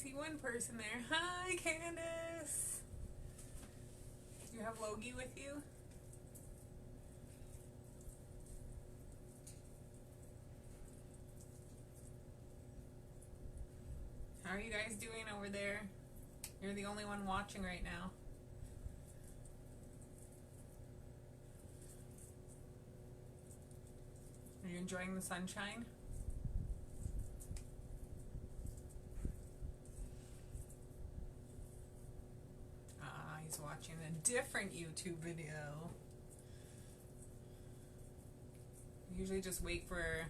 see one person there. Hi, Candace. You have Logie with you? How are you guys doing over there? You're the only one watching right now. Are you enjoying the sunshine? He's watching a different YouTube video. I usually just wait for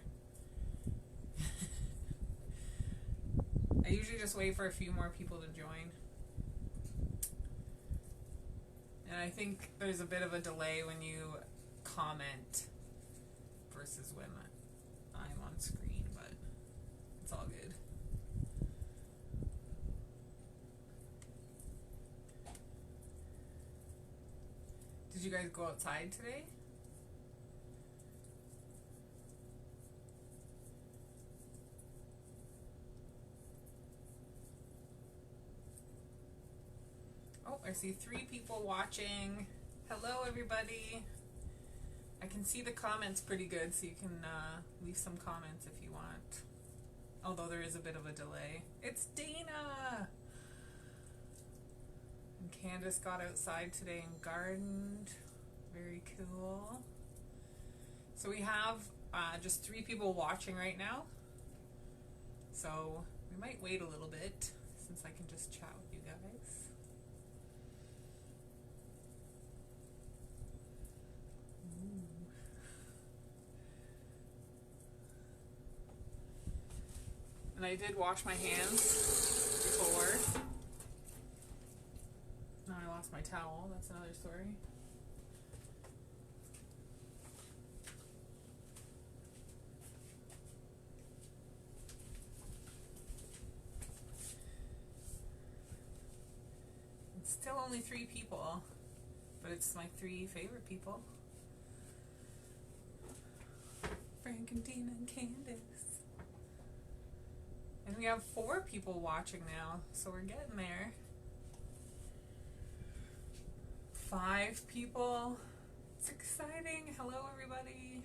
a few more people to join. And I think there's a bit of a delay when you comment versus when I'm on screen, but it's all good. Did you guys go outside today? Oh, I see 3 people watching. Hello, everybody. I can see the comments pretty good, so you can leave some comments if you want. Although there is a bit of a delay. It's Dana! And Candace got outside today and gardened. Very cool. So we have just 3 people watching right now. So we might wait a little bit since I can just chat with you guys. And I did wash my hands before. Now I lost my towel. That's another story. It's still only 3 people, but it's my 3 favorite people. Frank and Dina and Candace. And we have 4 people watching now, so we're getting there. 5 people. It's exciting. Hello, everybody.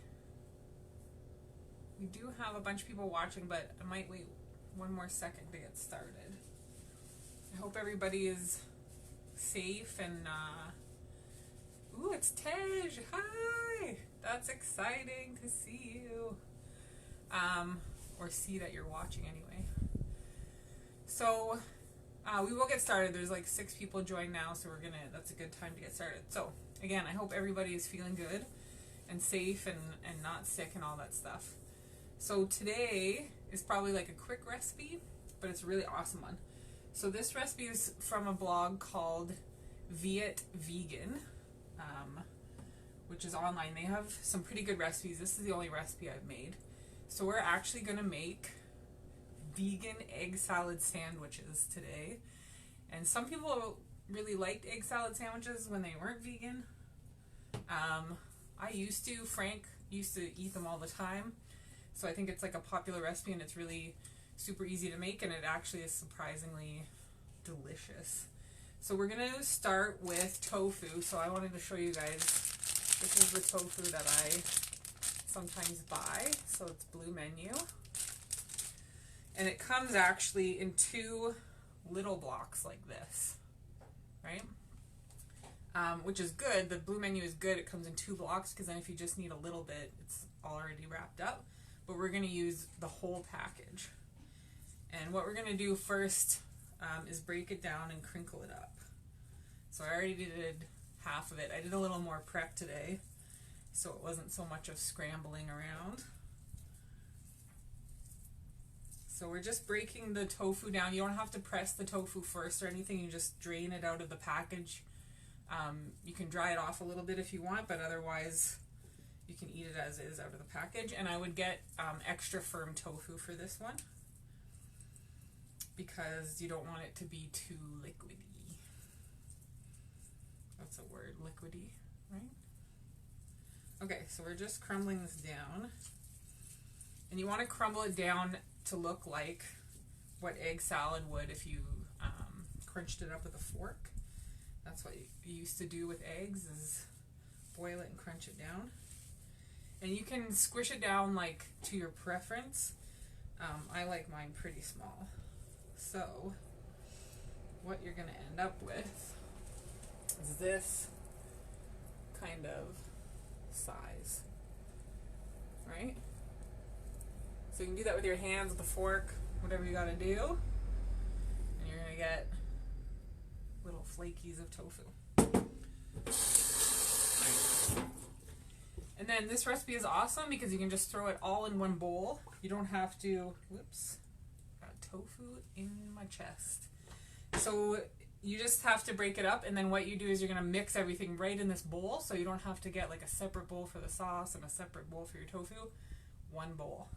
We do have a bunch of people watching, but I might wait one more second to get started. I hope everybody is safe and, ooh, it's Tej. Hi! That's exciting to see you. Or see that you're watching anyway. So, we will get started. There's like 6 people joined now, so that's a good time to get started. So, again, I hope everybody is feeling good and safe and not sick and all that stuff. So today is probably like a quick recipe, but it's a really awesome one. So this recipe is from a blog called Viet Vegan, which is online. They have some pretty good recipes. This is the only recipe I've made. So we're actually going to make vegan egg salad sandwiches today. And some people really liked egg salad sandwiches when they weren't vegan. I used to. Frank used to eat them all the time. So I think it's like a popular recipe and it's really super easy to make, and it actually is surprisingly delicious. So we're going to start with tofu. So I wanted to show you guys, this is the tofu that I sometimes buy. So it's Blue Menu. And it comes actually in 2 little blocks like this, right? Which is good. The Blue Menu is good. It comes in 2 blocks because then if you just need a little bit, it's already wrapped up. But we're going to use the whole package. And what we're going to do first is break it down and crinkle it up. So I already did half of it. I did a little more prep today, so it wasn't so much of scrambling around. So we're just breaking the tofu down. You don't have to press the tofu first or anything. You just drain it out of the package. You can dry it off a little bit if you want, but otherwise you can eat it as is out of the package. And I would get extra firm tofu for this one because you don't want it to be too liquidy. That's a word, liquidy, right? Okay, so we're just crumbling this down. And you want to crumble it down to look like what egg salad would if you crunched it up with a fork. That's what you used to do with eggs, is boil it and crunch it down. And you can squish it down like to your preference. I like mine pretty small. So what you're going to end up with is this kind of size, right? So you can do that with your hands, with a fork, whatever you got to do. And you're going to get little flakies of tofu. And then this recipe is awesome because you can just throw it all in one bowl. You don't have to, whoops, got tofu in my chest. So you just have to break it up, and then what you do is you're going to mix everything right in this bowl, so you don't have to get like a separate bowl for the sauce and a separate bowl for your tofu. One bowl.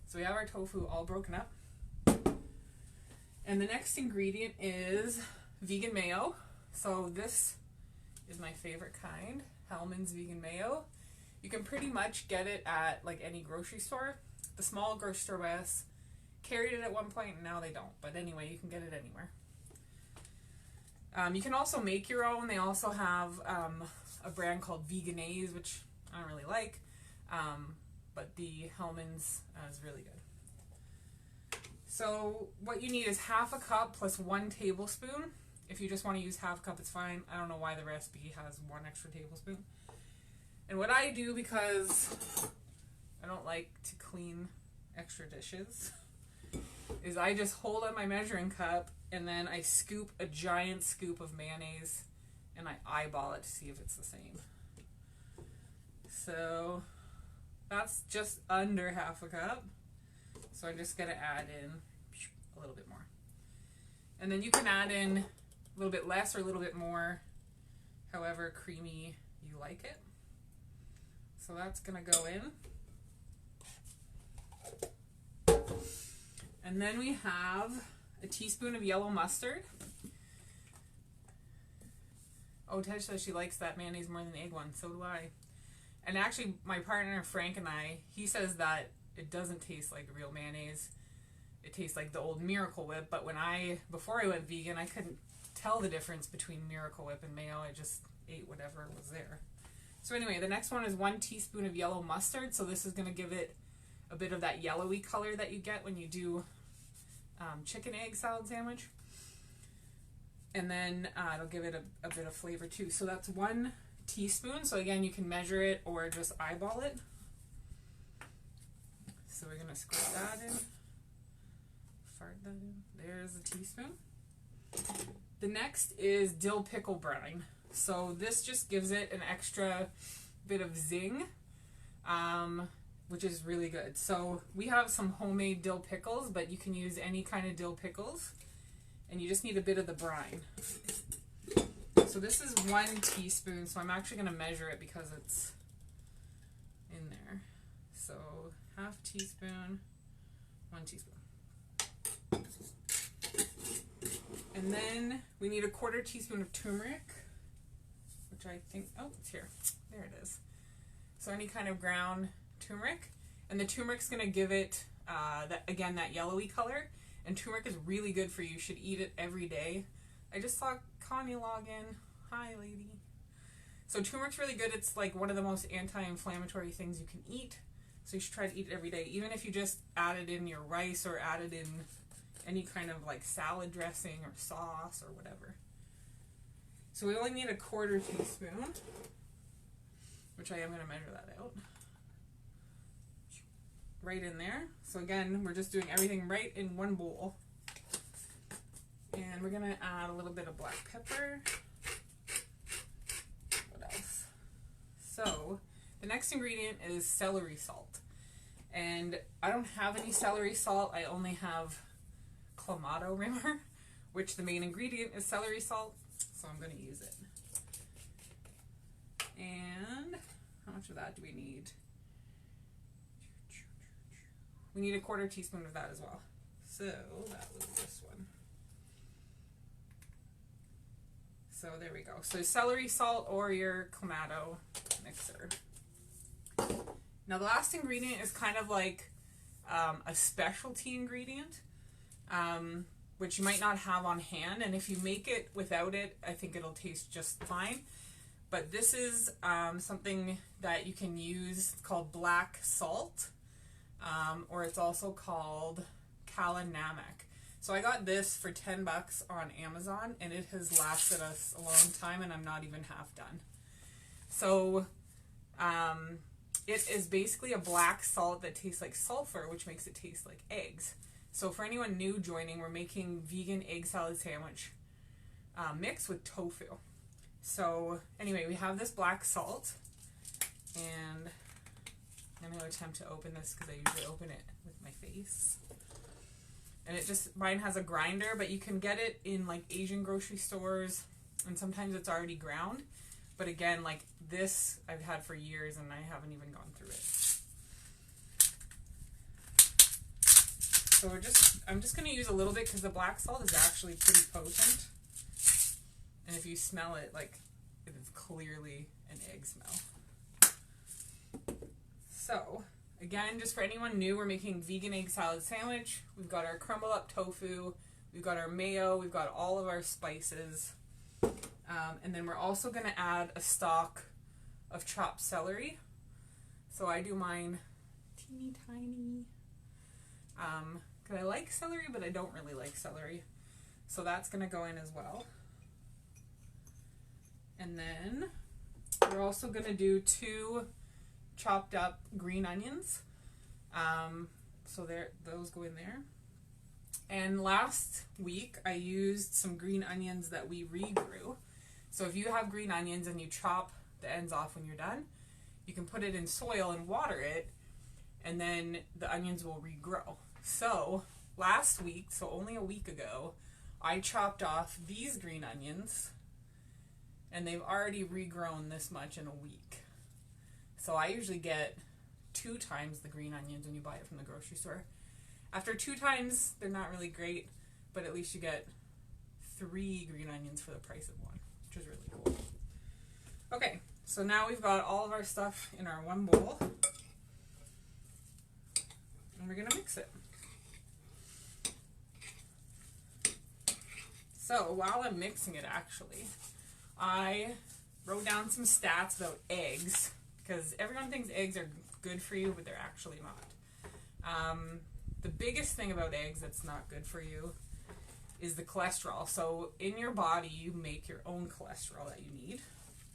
So we have our tofu all broken up. And the next ingredient is vegan mayo. So this is my favorite kind, Hellmann's vegan mayo. You can pretty much get it at like any grocery store. The small grocery store was carried it at one point, and now they don't. But anyway, you can get it anywhere. You can also make your own. They also have a brand called Veganese, which I don't really like. But the Hellmann's is really good. So what you need is half a cup plus 1 tablespoon. If you just want to use half a cup, it's fine. I don't know why the recipe has 1 extra tablespoon. And what I do, because I don't like to clean extra dishes, is I just hold up my measuring cup and then I scoop a giant scoop of mayonnaise and I eyeball it to see if it's the same. So that's just under half a cup. So I'm just going to add in a little bit more. And then you can add in a little bit less or a little bit more, however creamy you like it. So that's going to go in. And then we have a teaspoon of yellow mustard. Oh, Tej says she likes that mayonnaise more than the egg one. So do I. And actually, my partner Frank and I, he says that it doesn't taste like real mayonnaise. It tastes like the old Miracle Whip. But before I went vegan, I couldn't tell the difference between Miracle Whip and mayo. I just ate whatever was there. So anyway, the next one is 1 teaspoon of yellow mustard. So this is going to give it a bit of that yellowy color that you get when you do chicken egg salad sandwich. And then it'll give it a bit of flavor too. So that's 1 teaspoon. So again, you can measure it or just eyeball it. So we're going to squirt that in. Fart that in. There's a teaspoon. The next is dill pickle brine. So this just gives it an extra bit of zing, which is really good. So we have some homemade dill pickles, but you can use any kind of dill pickles, and you just need a bit of the brine. So this is 1 teaspoon, so I'm actually going to measure it because it's in there. So half teaspoon, 1 teaspoon. And then we need a 1/4 teaspoon of turmeric, which I think, oh, it's here. There it is. So any kind of ground turmeric. And the turmeric's going to give it, that yellowy color. And turmeric is really good for you. You should eat it every day. I just saw Connie log in. Hi, lady. So turmeric's really good. It's like one of the most anti-inflammatory things you can eat. So you should try to eat it every day. Even if you just add it in your rice or add it in any kind of like salad dressing or sauce or whatever. So we only need a 1/4 teaspoon, which I am going to measure that out. Right in there. So again, we're just doing everything right in one bowl. And we're going to add a little bit of black pepper. What else? So the next ingredient is celery salt. And I don't have any celery salt. I only have clamato rimmer, which the main ingredient is celery salt. So I'm going to use it. And how much of that do we need? We need a 1/4 teaspoon of that as well. So that was this one. So there we go. So celery salt or your clamato mixer. Now the last ingredient is kind of like a specialty ingredient. which you might not have on hand. And if you make it without it, I think it'll taste just fine. But this is something that you can use called black salt, or it's also called kalanamak. So I got this for 10 bucks on Amazon, and it has lasted us a long time, and I'm not even half done. So it is basically a black salt that tastes like sulfur, which makes it taste like eggs. So for anyone new joining, we're making vegan egg salad sandwich mixed with tofu. So anyway, we have this black salt, and I'm going to attempt to open this because I usually open it with my face. And it just, mine has a grinder, but you can get it in like Asian grocery stores, and sometimes it's already ground. But again, like this I've had for years and I haven't even gone through it. So I'm just going to use a little bit because the black salt is actually pretty potent. And if you smell it, like, it is clearly an egg smell. So, again, just for anyone new, we're making vegan egg salad sandwich. We've got our crumble up tofu. We've got our mayo. We've got all of our spices. And then we're also going to add a stalk of chopped celery. So I do mine teeny tiny. Because I like celery, but I don't really like celery. So that's going to go in as well. And then we're also going to do 2 chopped up green onions. So those go in there. And last week I used some green onions that we regrew. So if you have green onions and you chop the ends off when you're done, you can put it in soil and water it, and then the onions will regrow. So last week, so only a week ago, I chopped off these green onions, and they've already regrown this much in a week. So I usually get 2 times the green onions when you buy it from the grocery store. After 2 times, they're not really great, but at least you get 3 green onions for the price of 1, which is really cool. Okay, so now we've got all of our stuff in our one bowl, and we're gonna mix it. So while I'm mixing it, actually, I wrote down some stats about eggs, because everyone thinks eggs are good for you, but they're actually not. The biggest thing about eggs that's not good for you is the cholesterol. So in your body, you make your own cholesterol that you need.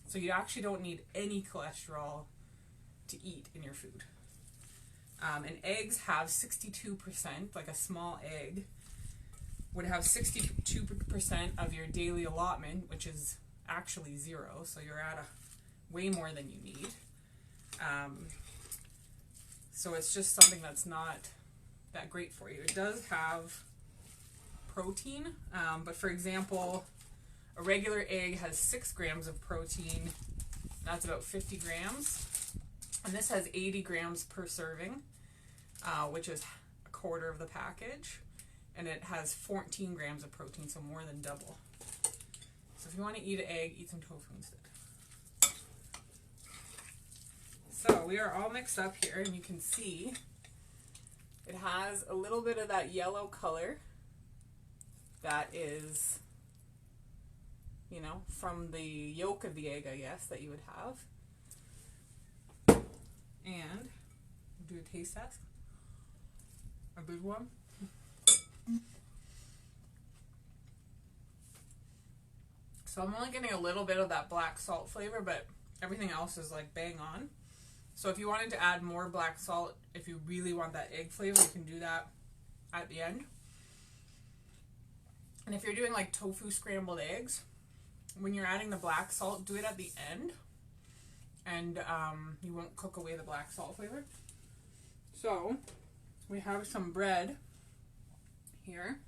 So you actually don't need any cholesterol to eat in your food. And eggs have 62%, like a small egg would have 62% of your daily allotment, which is actually 0. So you're at a way more than you need. So it's just something that's not that great for you. It does have protein, but for example, a regular egg has 6 grams of protein. That's about 50 grams. And this has 80 grams per serving, which is a quarter of the package. And it has 14 grams of protein, so more than double. So if you want to eat an egg, eat some tofu instead. So we are all mixed up here, and you can see it has a little bit of that yellow color that is, you know, from the yolk of the egg, I guess, that you would have. And do a taste test. A big one. So I'm only getting a little bit of that black salt flavor, but everything else is like bang on. So if you wanted to add more black salt, if you really want that egg flavor, you can do that at the end. And if you're doing like tofu scrambled eggs, when you're adding the black salt, do it at the end, and you won't cook away the black salt flavor. So we have some bread here,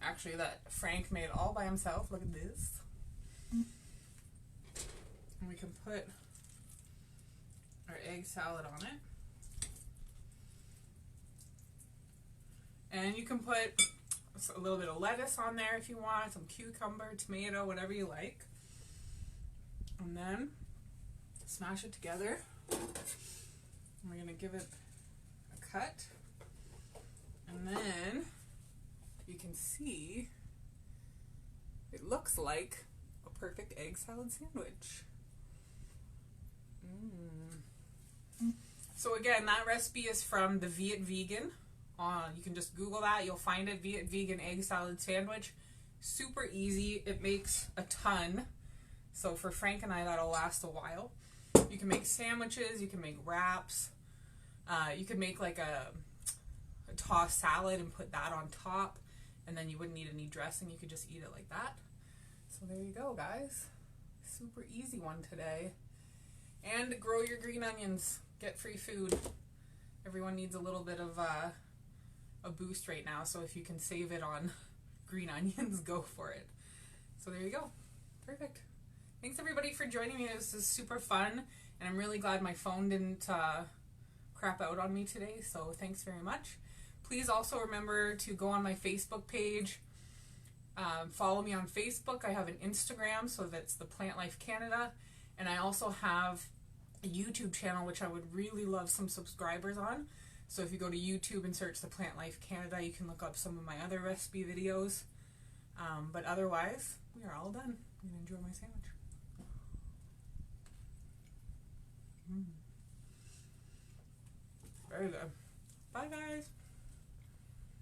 actually, that Frank made all by himself. Look at this. And we can put our egg salad on it. And you can put a little bit of lettuce on there if you want, some cucumber, tomato, whatever you like. And then smash it together. We're going to give it a cut. And then you can see it looks like a perfect egg salad sandwich. So again, that recipe is from the Viet Vegan. You can just Google that. You'll find it, Viet Vegan egg salad sandwich. Super easy. It makes a ton. So for Frank and I, that'll last a while. You can make sandwiches. You can make wraps. You can make like a tossed salad and put that on top. And then you wouldn't need any dressing. You could just eat it like that. So there you go, guys. Super easy one today. And grow your green onions. Get free food. Everyone needs a little bit of a boost right now, so if you can save it on green onions, go for it. So there you go. Perfect. Thanks everybody for joining me. This is super fun, and I'm really glad my phone didn't crap out on me today, so thanks very much. Please also remember to go on my Facebook page. Follow me on Facebook. I have an Instagram, so that's the Plant Life Canada, and I also have a YouTube channel, which I would really love some subscribers on. So if you go to YouTube and search the Plant Life Canada, you can look up some of my other recipe videos. But otherwise, we are all done. I'm going to enjoy my sandwich. Very good. Bye, guys.